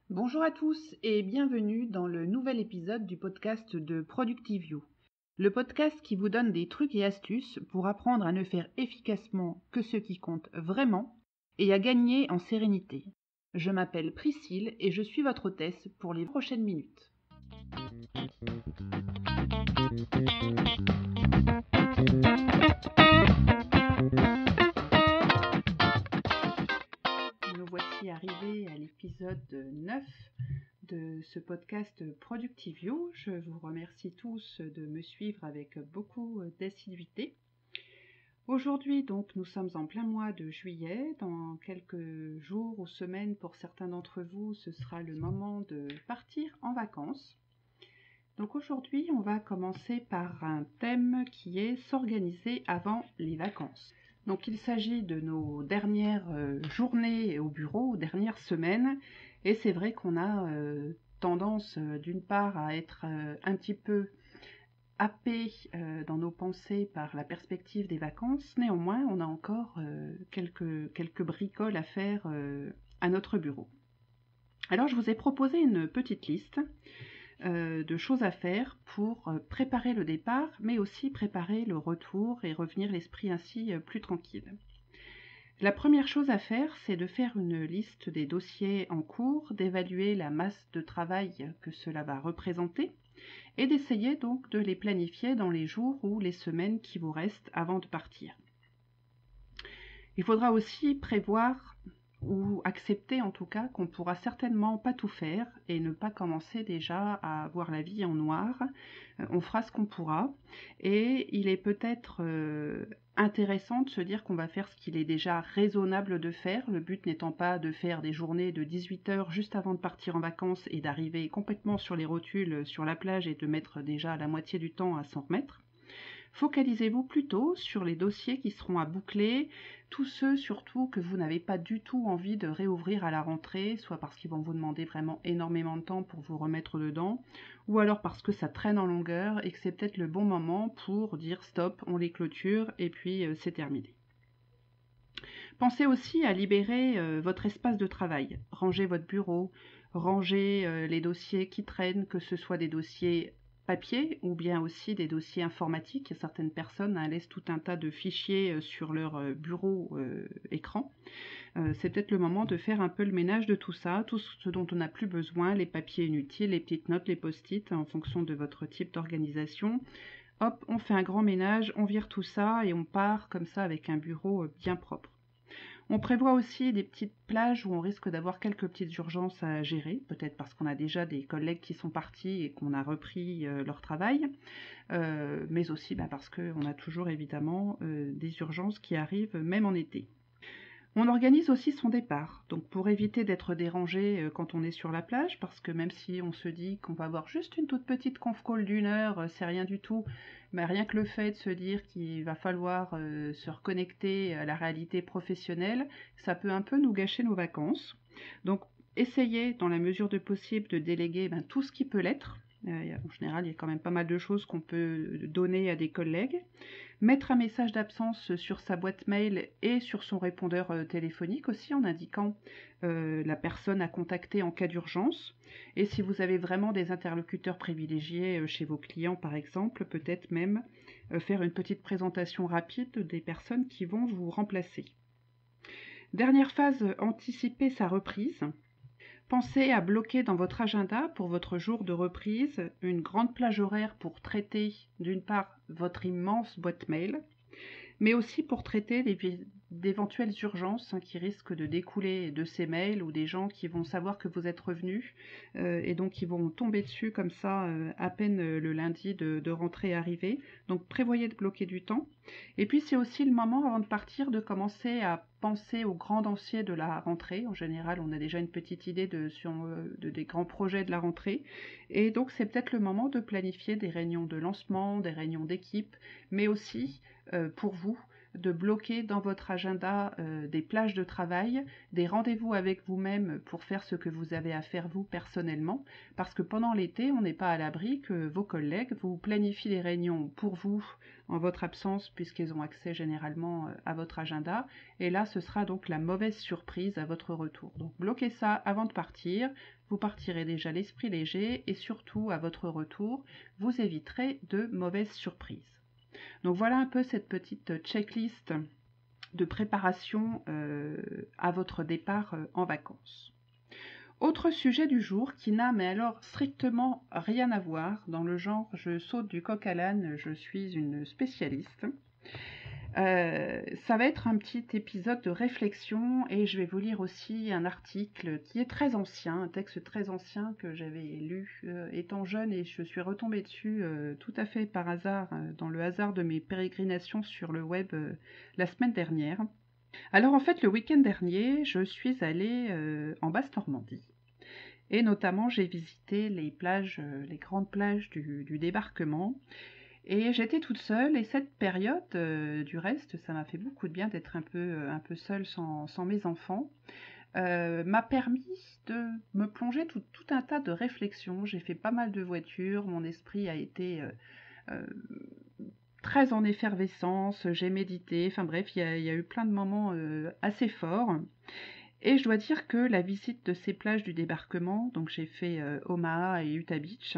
Bonjour à tous et bienvenue dans le nouvel épisode du podcast de Productivio, le podcast qui vous donne des trucs et astuces pour apprendre à ne faire efficacement que ce qui compte vraiment et à gagner en sérénité. Je m'appelle Priscille et je suis votre hôtesse pour les prochaines minutes. Nous voici arrivés à l'épisode 9 de ce podcast Productivio. Je vous remercie tous de me suivre avec beaucoup d'assiduité. Aujourd'hui, donc, nous sommes en plein mois de juillet. Dans quelques jours ou semaines, pour certains d'entre vous, ce sera le moment de partir en vacances. Donc aujourd'hui, on va commencer par un thème qui est s'organiser avant les vacances. Donc il s'agit de nos dernières journées au bureau, dernières semaines, et c'est vrai qu'on a tendance d'une part à être un petit peu happé dans nos pensées par la perspective des vacances. Néanmoins, on a encore quelques bricoles à faire à notre bureau. Alors je vous ai proposé une petite liste de choses à faire pour préparer le départ, mais aussi préparer le retour et revenir l'esprit ainsi plus tranquille. La première chose à faire, c'est de faire une liste des dossiers en cours, d'évaluer la masse de travail que cela va représenter et d'essayer donc de les planifier dans les jours ou les semaines qui vous restent avant de partir. Il faudra aussi prévoir ou accepter en tout cas qu'on ne pourra certainement pas tout faire et ne pas commencer déjà à voir la vie en noir. On fera ce qu'on pourra et il est peut-être intéressant de se dire qu'on va faire ce qu'il est déjà raisonnable de faire, le but n'étant pas de faire des journées de 18 heures juste avant de partir en vacances et d'arriver complètement sur les rotules sur la plage et de mettre déjà la moitié du temps à s'en remettre. Focalisez-vous plutôt sur les dossiers qui seront à boucler, tous ceux surtout que vous n'avez pas du tout envie de réouvrir à la rentrée, soit parce qu'ils vont vous demander vraiment énormément de temps pour vous remettre dedans, ou alors parce que ça traîne en longueur et que c'est peut-être le bon moment pour dire stop, on les clôture et puis c'est terminé. Pensez aussi à libérer votre espace de travail. Rangez votre bureau, rangez les dossiers qui traînent, que ce soit des dossiers papier ou bien aussi des dossiers informatiques. Certaines personnes laissent tout un tas de fichiers sur leur bureau écran. C'est peut-être le moment de faire un peu le ménage de tout ça, tout ce dont on n'a plus besoin, les papiers inutiles, les petites notes, les post-it en fonction de votre type d'organisation. Hop, on fait un grand ménage, on vire tout ça et on part comme ça avec un bureau bien propre. On prévoit aussi des petites plages où on risque d'avoir quelques petites urgences à gérer, peut-être parce qu'on a déjà des collègues qui sont partis et qu'on a repris leur travail, mais aussi parce qu'on a toujours évidemment des urgences qui arrivent même en été. On organise aussi son départ, donc pour éviter d'être dérangé quand on est sur la plage, parce que même si on se dit qu'on va avoir juste une toute petite conf call d'1 heure, c'est rien du tout, mais rien que le fait de se dire qu'il va falloir se reconnecter à la réalité professionnelle, ça peut un peu nous gâcher nos vacances. Donc essayez dans la mesure de possible de déléguer tout ce qui peut l'être. En général, il y a quand même pas mal de choses qu'on peut donner à des collègues. Mettre un message d'absence sur sa boîte mail et sur son répondeur téléphonique aussi en indiquant la personne à contacter en cas d'urgence. Et si vous avez vraiment des interlocuteurs privilégiés chez vos clients par exemple, peut-être même faire une petite présentation rapide des personnes qui vont vous remplacer. Dernière phase, anticiper sa reprise. Pensez à bloquer dans votre agenda pour votre jour de reprise une grande plage horaire pour traiter d'une part votre immense boîte mail, mais aussi pour traiter d'éventuelles urgences qui risquent de découler de ces mails ou des gens qui vont savoir que vous êtes revenu et donc qui vont tomber dessus comme ça à peine le lundi de rentrée arrivée. Donc prévoyez de bloquer du temps. Et puis c'est aussi le moment avant de partir de commencer à penser aux grands dossiers de la rentrée. En général, on a déjà une petite idée des grands projets de la rentrée. Et donc c'est peut-être le moment de planifier des réunions de lancement, des réunions d'équipe, mais aussi pour vous, de bloquer dans votre agenda des plages de travail, des rendez-vous avec vous-même pour faire ce que vous avez à faire vous personnellement, parce que pendant l'été, on n'est pas à l'abri que vos collègues vous planifient des réunions pour vous en votre absence, puisqu'ils ont accès généralement à votre agenda, et là, ce sera donc la mauvaise surprise à votre retour. Donc bloquez ça avant de partir, vous partirez déjà l'esprit léger, et surtout, à votre retour, vous éviterez de mauvaises surprises. Donc voilà un peu cette petite checklist de préparation à votre départ en vacances. Autre sujet du jour qui n'a mais alors strictement rien à voir, dans le genre je saute du coq à l'âne, je suis une spécialiste. Ça va être un petit épisode de réflexion et je vais vous lire aussi un article qui est très ancien, un texte très ancien que j'avais lu étant jeune et je suis retombée dessus tout à fait par hasard, dans le hasard de mes pérégrinations sur le web la semaine dernière. Alors en fait le week-end dernier je suis allée en Basse-Normandie et notamment j'ai visité les plages, les grandes plages du débarquement. Et j'étais toute seule et cette période, du reste, ça m'a fait beaucoup de bien d'être un peu seule sans mes enfants, m'a permis de me plonger tout un tas de réflexions. J'ai fait pas mal de voitures, mon esprit a été très en effervescence, j'ai médité, enfin bref, il y a eu plein de moments assez forts. Et je dois dire que la visite de ces plages du débarquement, donc j'ai fait Omaha et Utah Beach,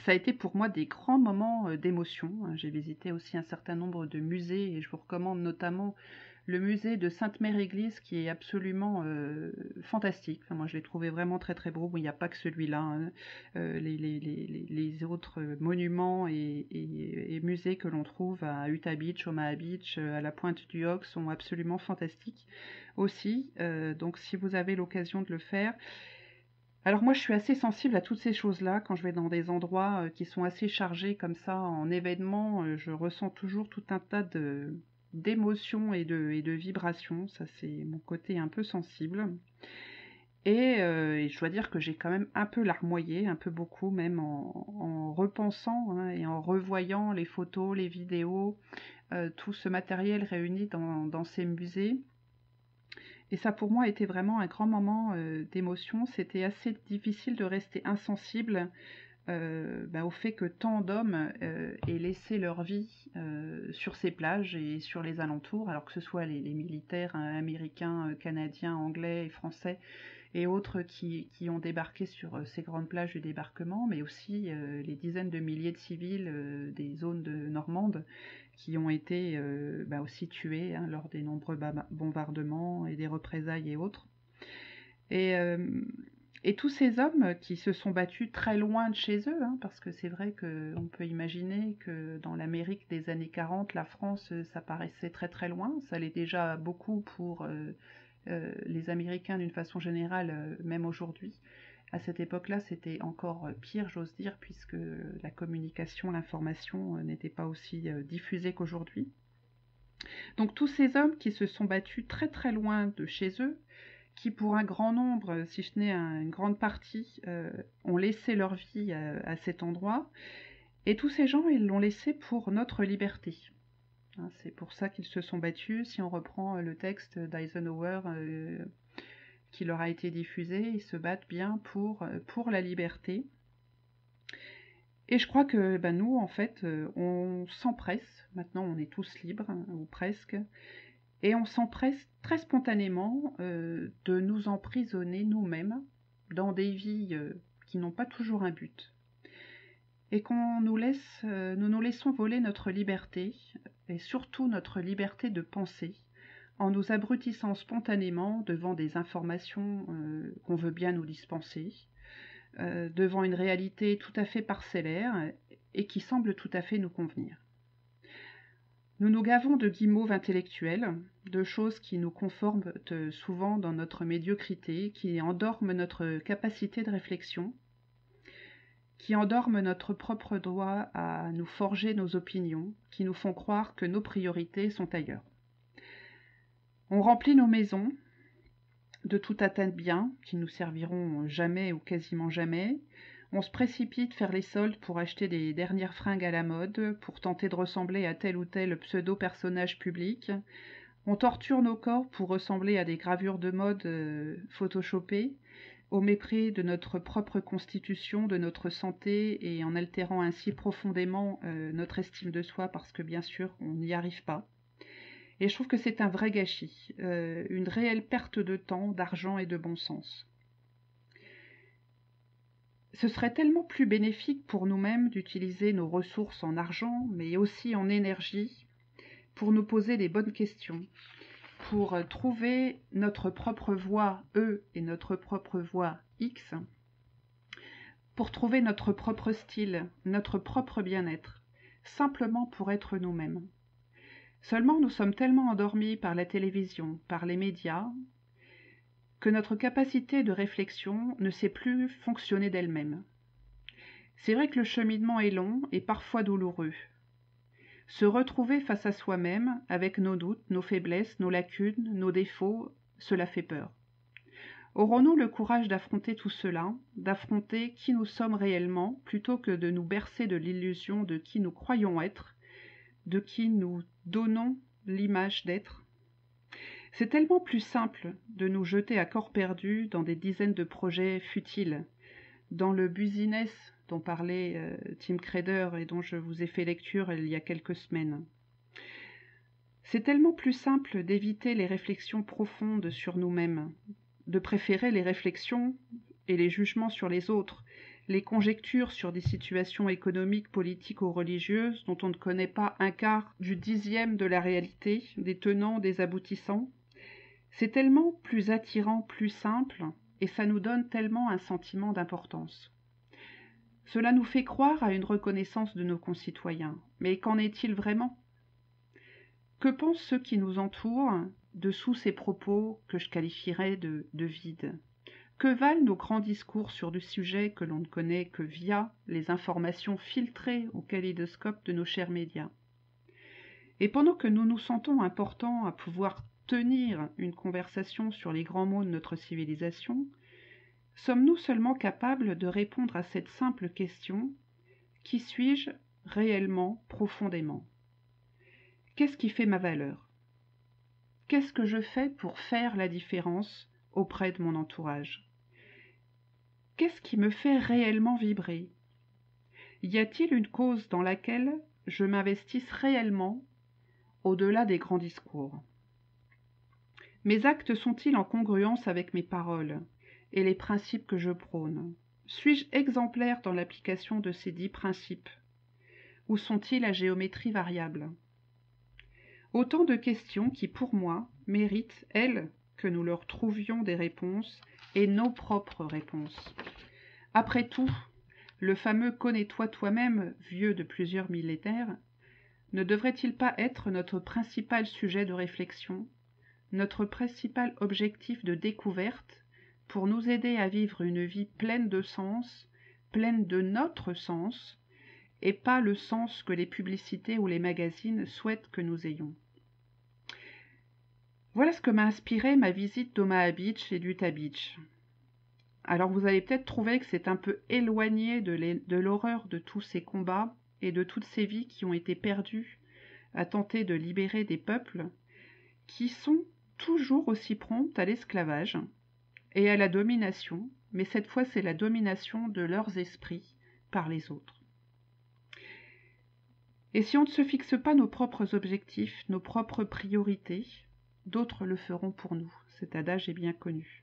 ça a été pour moi des grands moments d'émotion. J'ai visité aussi un certain nombre de musées et je vous recommande notamment le musée de Sainte-Mère-Église qui est absolument fantastique. Enfin, moi je l'ai trouvé vraiment très très beau. Bon, il n'y a pas que celui-là, hein. Les autres monuments et musées que l'on trouve à Utah Beach, Omaha Beach, à la Pointe du Hoc sont absolument fantastiques aussi. Donc si vous avez l'occasion de le faire, alors moi, je suis assez sensible à toutes ces choses-là. Quand je vais dans des endroits qui sont assez chargés comme ça en événements, je ressens toujours tout un tas d'émotions et de vibrations. Ça, c'est mon côté un peu sensible. Et je dois dire que j'ai quand même un peu larmoyé, un peu beaucoup même en repensant, hein, et en revoyant les photos, les vidéos, tout ce matériel réuni dans ces musées. Et ça, pour moi, a été vraiment un grand moment d'émotion. C'était assez difficile de rester insensible au fait que tant d'hommes aient laissé leur vie sur ces plages et sur les alentours, alors que ce soit les militaires américains, canadiens, anglais et français et autres qui ont débarqué sur ces grandes plages du débarquement, mais aussi les dizaines de milliers de civils des zones normandes qui ont été aussi tués, hein, lors des nombreux bombardements et des représailles et autres. Et tous ces hommes qui se sont battus très loin de chez eux, hein, parce que c'est vrai qu'on peut imaginer que dans l'Amérique des années 40, la France, ça paraissait très très loin. Ça l'est déjà beaucoup pour les Américains d'une façon générale, même aujourd'hui. À cette époque-là, c'était encore pire, j'ose dire, puisque la communication, l'information n'était pas aussi diffusée qu'aujourd'hui. Donc tous ces hommes qui se sont battus très très loin de chez eux, qui pour un grand nombre, si ce n'est une grande partie, ont laissé leur vie à cet endroit, et tous ces gens, ils l'ont laissé pour notre liberté. Hein, c'est pour ça qu'ils se sont battus. Si on reprend le texte d'Eisenhower qui leur a été diffusé, ils se battent bien pour la liberté. Et je crois que nous, en fait, on s'empresse, maintenant on est tous libres, hein, ou presque, et on s'empresse très spontanément de nous emprisonner nous-mêmes dans des vies qui n'ont pas toujours un but. Et qu'on nous laissons voler notre liberté, et surtout notre liberté de penser, en nous abrutissant spontanément devant des informations qu'on veut bien nous dispenser, devant une réalité tout à fait parcellaire et qui semble tout à fait nous convenir. Nous nous gavons de guimauve intellectuelle, de choses qui nous conforment souvent dans notre médiocrité, qui endorment notre capacité de réflexion, qui endorment notre propre droit à nous forger nos opinions, qui nous font croire que nos priorités sont ailleurs. On remplit nos maisons de tout un tas de biens qui nous serviront jamais ou quasiment jamais. On se précipite faire les soldes pour acheter des dernières fringues à la mode, pour tenter de ressembler à tel ou tel pseudo-personnage public. On torture nos corps pour ressembler à des gravures de mode photoshopées, au mépris de notre propre constitution, de notre santé, et en altérant ainsi profondément notre estime de soi, parce que bien sûr, on n'y arrive pas. Et je trouve que c'est un vrai gâchis, une réelle perte de temps, d'argent et de bon sens. Ce serait tellement plus bénéfique pour nous-mêmes d'utiliser nos ressources en argent, mais aussi en énergie, pour nous poser les bonnes questions, pour trouver notre propre voie E et notre propre voie X, pour trouver notre propre style, notre propre bien-être, simplement pour être nous-mêmes. Seulement, nous sommes tellement endormis par la télévision, par les médias, que notre capacité de réflexion ne sait plus fonctionner d'elle-même. C'est vrai que le cheminement est long et parfois douloureux. Se retrouver face à soi-même, avec nos doutes, nos faiblesses, nos lacunes, nos défauts, cela fait peur. Aurons-nous le courage d'affronter tout cela, d'affronter qui nous sommes réellement, plutôt que de nous bercer de l'illusion de qui nous croyons être, de qui nous donnons l'image d'être? C'est tellement plus simple de nous jeter à corps perdu dans des dizaines de projets futiles, dans le business dont parlait Tim Crader et dont je vous ai fait lecture il y a quelques semaines. C'est tellement plus simple d'éviter les réflexions profondes sur nous-mêmes, de préférer les réflexions et les jugements sur les autres, les conjectures sur des situations économiques, politiques ou religieuses dont on ne connaît pas un quart du dixième de la réalité, des tenants, des aboutissants. C'est tellement plus attirant, plus simple, et ça nous donne tellement un sentiment d'importance. Cela nous fait croire à une reconnaissance de nos concitoyens. Mais qu'en est-il vraiment? Que pensent ceux qui nous entourent dessous ces propos que je qualifierais de vides? Que valent nos grands discours sur des sujets que l'on ne connaît que via les informations filtrées au kaléidoscope de nos chers médias? Et pendant que nous nous sentons importants à pouvoir tenir une conversation sur les grands mots de notre civilisation, sommes-nous seulement capables de répondre à cette simple question: qui suis-je réellement, profondément? Qu'est-ce qui fait ma valeur? Qu'est-ce que je fais pour faire la différence auprès de mon entourage? Qu'est-ce qui me fait réellement vibrer? Y a-t-il une cause dans laquelle je m'investisse réellement au-delà des grands discours? Mes actes sont-ils en congruence avec mes paroles et les principes que je prône? Suis-je exemplaire dans l'application de ces 10 principes? Ou sont-ils à géométrie variable? Autant de questions qui, pour moi, méritent, elles, que nous leur trouvions des réponses et nos propres réponses. Après tout, le fameux « connais-toi toi-même » vieux de plusieurs millénaires, ne devrait-il pas être notre principal sujet de réflexion, notre principal objectif de découverte, pour nous aider à vivre une vie pleine de sens, pleine de notre sens, et pas le sens que les publicités ou les magazines souhaitent que nous ayons. Voilà ce que m'a inspiré ma visite d'Omaha Beach et d'Utah Beach. Alors vous allez peut-être trouver que c'est un peu éloigné de l'horreur de tous ces combats et de toutes ces vies qui ont été perdues à tenter de libérer des peuples qui sont toujours aussi promptes à l'esclavage et à la domination, mais cette fois c'est la domination de leurs esprits par les autres. Et si on ne se fixe pas nos propres objectifs, nos propres priorités, d'autres le feront pour nous. Cet adage est bien connu.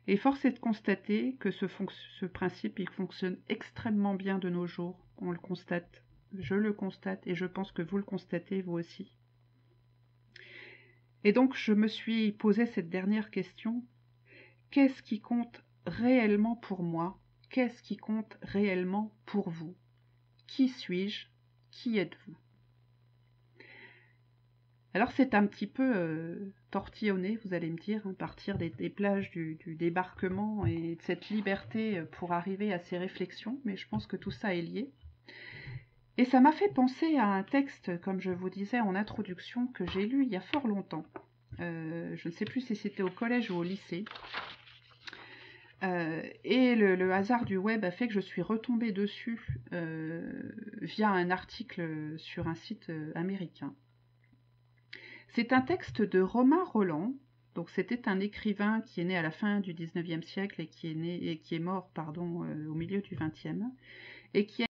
Et force est de constater que ce principe, il fonctionne extrêmement bien de nos jours. On le constate, je le constate, et je pense que vous le constatez vous aussi. Et donc je me suis posé cette dernière question. Qu'est-ce qui compte réellement pour moi? Qu'est-ce qui compte réellement pour vous? Qui suis-je? Qui êtes-vous? Alors c'est un petit peu tortillonné, vous allez me dire, partir des plages du débarquement et de cette liberté pour arriver à ces réflexions, mais je pense que tout ça est lié. Et ça m'a fait penser à un texte, comme je vous disais en introduction, que j'ai lu il y a fort longtemps. Je ne sais plus si c'était au collège ou au lycée. Et le hasard du web a fait que je suis retombée dessus via un article sur un site américain. C'est un texte de Romain Rolland. Donc c'était un écrivain qui est né à la fin du 19e siècle et qui est mort au milieu du 20e, et qui